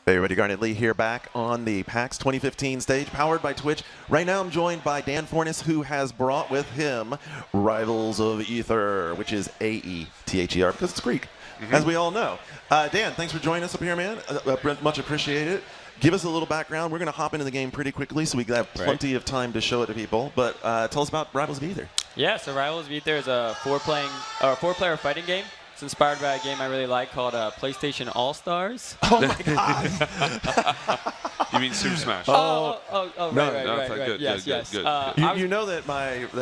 Hey everybody, Garnet Lee here back on the PAX 2015 stage, powered by Twitch. Right now I'm joined by Dan Fornes, who has brought with him Rivals of Aether, which is A-E-T-H-E-R, because it's Greek, as we all know. Dan, thanks for joining us up here, man. Much appreciated. Give us a little background. We're going to hop into the game pretty quickly so we can have plenty of time to show it to people. But tell us about Rivals of Aether. Yeah, so Rivals of Aether is a four-player fighting game. It's inspired by a game I really like called PlayStation All-Stars. Oh my god! You mean Super Smash? Right. Good. You know that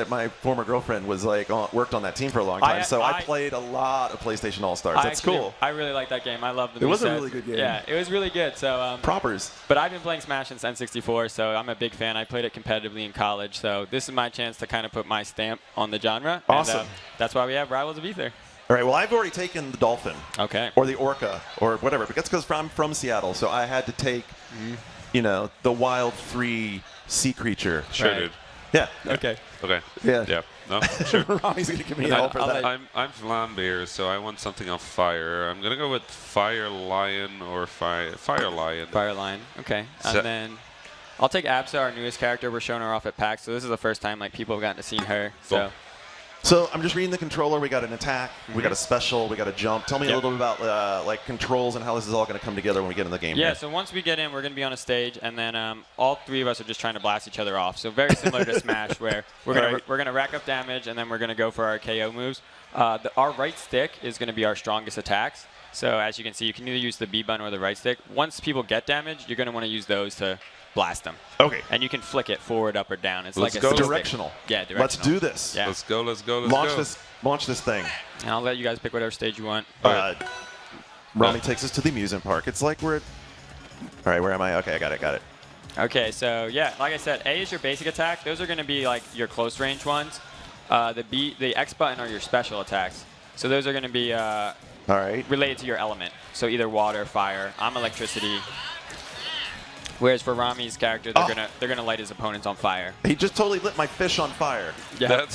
my former girlfriend was worked on that team for a long time, so I played a lot of PlayStation All-Stars. That's cool. I really like that game. I love the. It was a really good game. Yeah, it was really good. So propers. But I've been playing Smash since N64, so I'm a big fan. I played it competitively in college, so this is my chance to kind of put my stamp on the genre. Awesome. And, that's why we have Rivals of Aether. All right, well, I've already taken the dolphin. Okay. Or the orca, or whatever. Because I'm from Seattle, so I had to take, you know, the wild, free sea creature. Sure, dude. Yeah. Okay. Okay. Yeah. Yeah. No, sure. Rami's going to give me help for that. I'm Flambeer, so I want something on fire. I'm going to go with Fire Lion or Fire Lion. Fire Lion. Okay. And then I'll take Absa, our newest character. We're showing her off at PAX, so this is the first time people have gotten to see her. Cool. So I'm just reading the controller. We got an attack, we got a special, we got a jump. Tell me a little bit about controls and how this is all going to come together when we get in the game. Yeah, so once we get in, we're going to be on a stage, and then all three of us are just trying to blast each other off. So very similar to Smash, where we're going to rack up damage, and then we're going to go for our KO moves. Our right stick is going to be our strongest attacks. So as you can see, you can either use the B button or the right stick. Once people get damaged, you're going to want to use those to blast them. Okay. And you can flick it forward, up, or down. It's Let's like go. a directional. Yeah, directional. Let's do this. Yeah. Let's go. Launch this thing. And I'll let you guys pick whatever stage you want. Rami takes us to the amusement park. It's like we're... All right, where am I? Okay, I got it. Okay, so yeah, like I said, A is your basic attack. Those are going to be like your close range ones. The X button are your special attacks. So those are going to be related to your element. So either water, fire. I'm electricity. Whereas for Rami's character, they're gonna light his opponents on fire. He just totally lit my fish on fire. Yeah.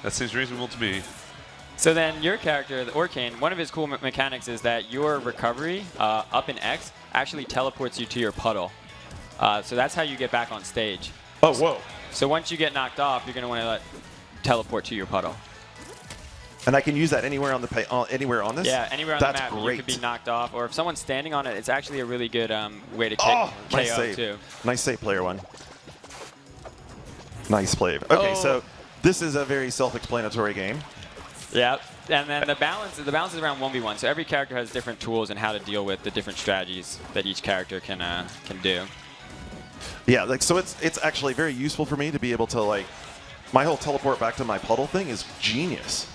That seems reasonable to me. So then your character, the Orcane, one of his cool mechanics is that your recovery up in X actually teleports you to your puddle. So that's how you get back on stage. Oh, whoa. So once you get knocked off, you're gonna want to teleport to your puddle. And I can use that anywhere on anywhere on this? Yeah, anywhere on the map. Great. You could be knocked off, or if someone's standing on it, it's actually a really good way to KO nice save. too. Nice save, player one. Nice play. Okay, so this is a very self-explanatory game. Yeah, and then the balance is around 1v1. So every character has different tools and how to deal with the different strategies that each character can do. Yeah, so it's actually very useful for me to be able to my whole teleport back to my puddle thing is genius.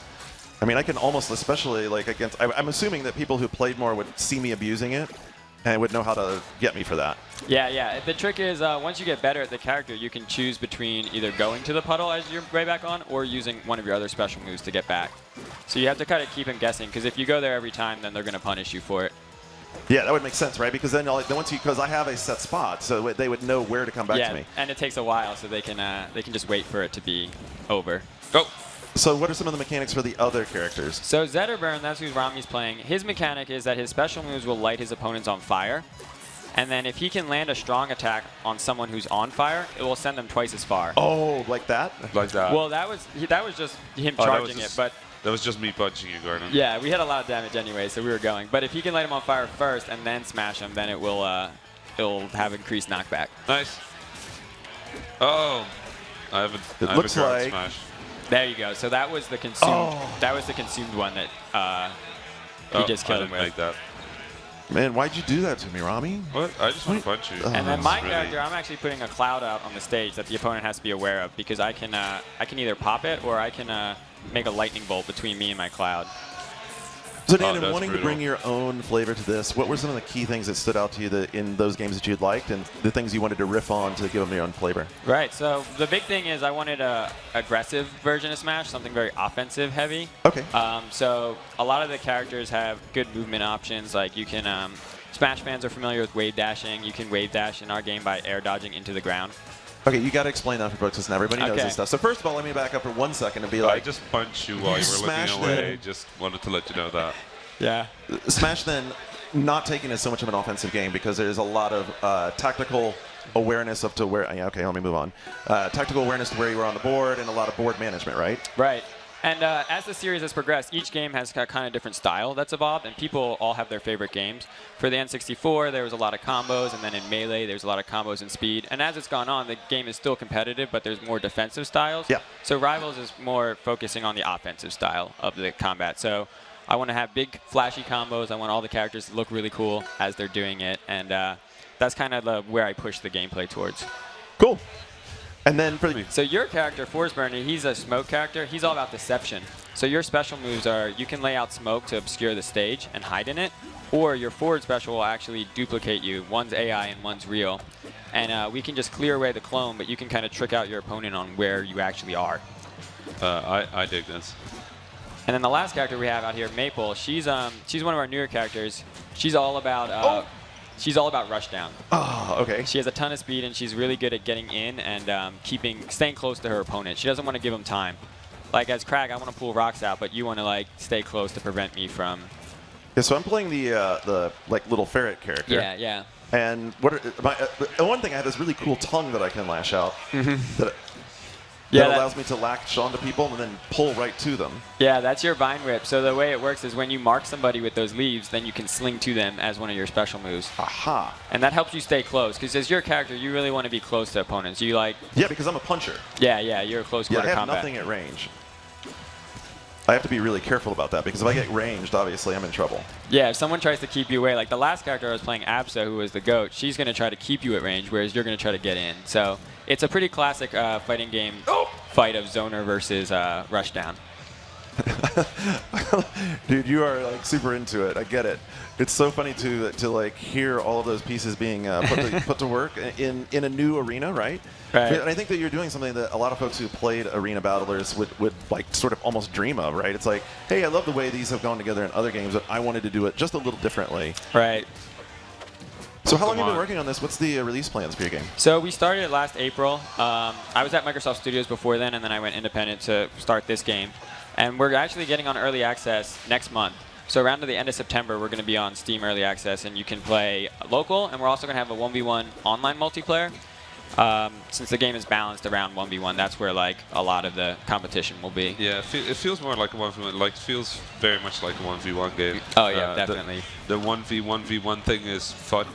I mean, I can almost, especially against, I'm assuming that people who played more would see me abusing it and would know how to get me for that. Yeah. The trick is once you get better at the character, you can choose between either going to the puddle as you're way back on or using one of your other special moves to get back. So you have to kind of keep them guessing, because if you go there every time, then they're going to punish you for it. Yeah, that would make sense, right? Because then because I have a set spot, so they would know where to come back to me. Yeah, and it takes a while, so they can just wait for it to be over. Go. So what are some of the mechanics for the other characters? So Zetterburn, that's who Rami's playing. His mechanic is that his special moves will light his opponents on fire. And then if he can land a strong attack on someone who's on fire, it will send them twice as far. Oh, like that? Like that. Well, that was just him charging it, but... That was just me punching you, Gordon. Yeah, we had a lot of damage anyway, so we were going. But if he can light him on fire first and then smash him, then it'll have increased knockback. Nice. Oh, I have It looks like smash. There you go. So that was the consumed. That was the consumed one that he just killed him with. I didn't make that. Man, why'd you do that to me, Rami? What? I just want to punch you. And then my character, I'm actually putting a cloud out on the stage that the opponent has to be aware of, because I can either pop it or I can make a lightning bolt between me and my cloud. So Dan, in wanting to bring your own flavor to this, what were some of the key things that stood out to you in those games that you had liked, and the things you wanted to riff on to give them your own flavor? Right, so the big thing is I wanted a aggressive version of Smash, something very offensive heavy. Okay. So a lot of the characters have good movement options, like you can, Smash fans are familiar with wave dashing. You can wave dash in our game by air dodging into the ground. Okay, you got to explain that for folks, because not everybody knows this stuff. So first of all, let me back up for 1 second and be like... I just punched you while you were looking away. Just wanted to let you know that. Yeah. Smash then not taking it as so much of an offensive game because there's a lot of tactical awareness of to where. Yeah, okay, let me move on. Tactical awareness to where you are on the board and a lot of board management, right? Right. And as the series has progressed, each game has got kind of different style that's evolved, and people all have their favorite games. For the N64, there was a lot of combos, and then in Melee, there's a lot of combos and speed. And as it's gone on, the game is still competitive, but there's more defensive styles. Yeah. So Rivals is more focusing on the offensive style of the combat. So I want to have big, flashy combos. I want all the characters to look really cool as they're doing it, and that's kind of where I push the gameplay towards. Cool. And then for the So your character, Force Burner, he's a smoke character. He's all about deception. So your special moves are you can lay out smoke to obscure the stage and hide in it, or your forward special will actually duplicate you. One's AI and one's real. And we can just clear away the clone, but you can kind of trick out your opponent on where you actually are. I dig this. And then the last character we have out here, Maple, she's one of our newer characters. She's all about she's all about rushdown. Oh, okay. She has a ton of speed, and she's really good at getting in and staying close to her opponent. She doesn't want to give him time. Like as Crag, I want to pull rocks out, but you want to like stay close to prevent me from. Yeah, so I'm playing the like little ferret character. Yeah, yeah. And one thing I have this really cool tongue that I can lash out. Yeah, that allows me to latch onto people and then pull right to them. Yeah, that's your Vine Whip. So the way it works is when you mark somebody with those leaves, then you can sling to them as one of your special moves. Aha. And that helps you stay close, because as your character, you really want to be close to opponents. You like. Yeah, because I'm a puncher. Yeah, you're a close quarter I have combat. nothing at range. I have to be really careful about that, because if I get ranged, obviously I'm in trouble. Yeah, if someone tries to keep you away, like the last character I was playing, Absa, who was the GOAT, she's going to try to keep you at range, whereas you're going to try to get in. So it's a pretty classic fighting game fight of zoner versus rushdown. Dude, you are like super into it. I get it. It's so funny to like hear all of those pieces being put to work in a new arena, right? Right. And I think that you're doing something that a lot of folks who played arena battlers would like sort of almost dream of, right? It's like, hey, I love the way these have gone together in other games, but I wanted to do it just a little differently. Right. So how long have you been working on this? What's the release plans for your game? So we started it last April. I was at Microsoft Studios before then, and then I went independent to start this game. And we're actually getting on early access next month. So around to the end of September, we're going to be on Steam Early Access, and you can play local, and we're also going to have a 1v1 online multiplayer. Since the game is balanced around 1v1, that's where like a lot of the competition will be. Yeah, it feels more like a 1v1. Like, it feels very much like a 1v1 game. Oh yeah, definitely. The 1v1 thing is fun,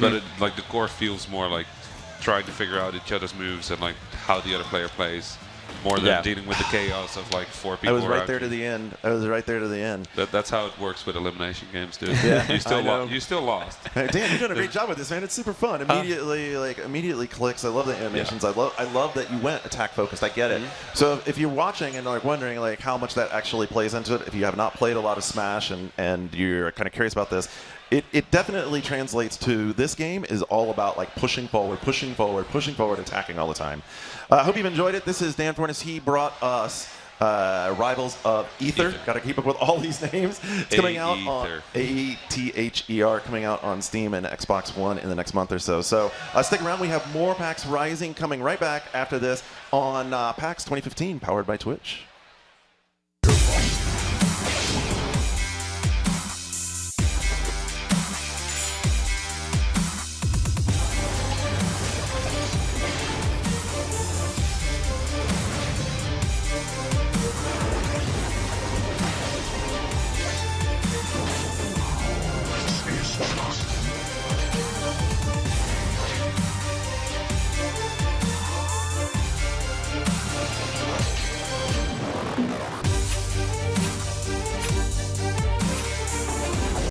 but like the core feels more like trying to figure out each other's moves and like how the other player plays, more than dealing with the chaos of like 4 people. I was right around there to the end. I was right there to the end. That's how it works with elimination games, dude. Yeah, you still lost. Hey, Dan, you're doing a great job with this, man. It's super fun. Immediately clicks. I love the animations. Yeah. I love that you went attack focused. I get it. So if you're watching and like wondering like how much that actually plays into it, if you have not played a lot of Smash and you're kind of curious about this, it definitely translates to this game is all about like pushing forward, attacking all the time. I hope you've enjoyed it. This is Dan Fornes. He brought us Rivals of Aether. Got to keep up with all these names. It's coming out on Aether, coming out on Steam and Xbox One in the next month or so. So stick around. We have more PAX Rising coming right back after this on PAX 2015, powered by Twitch.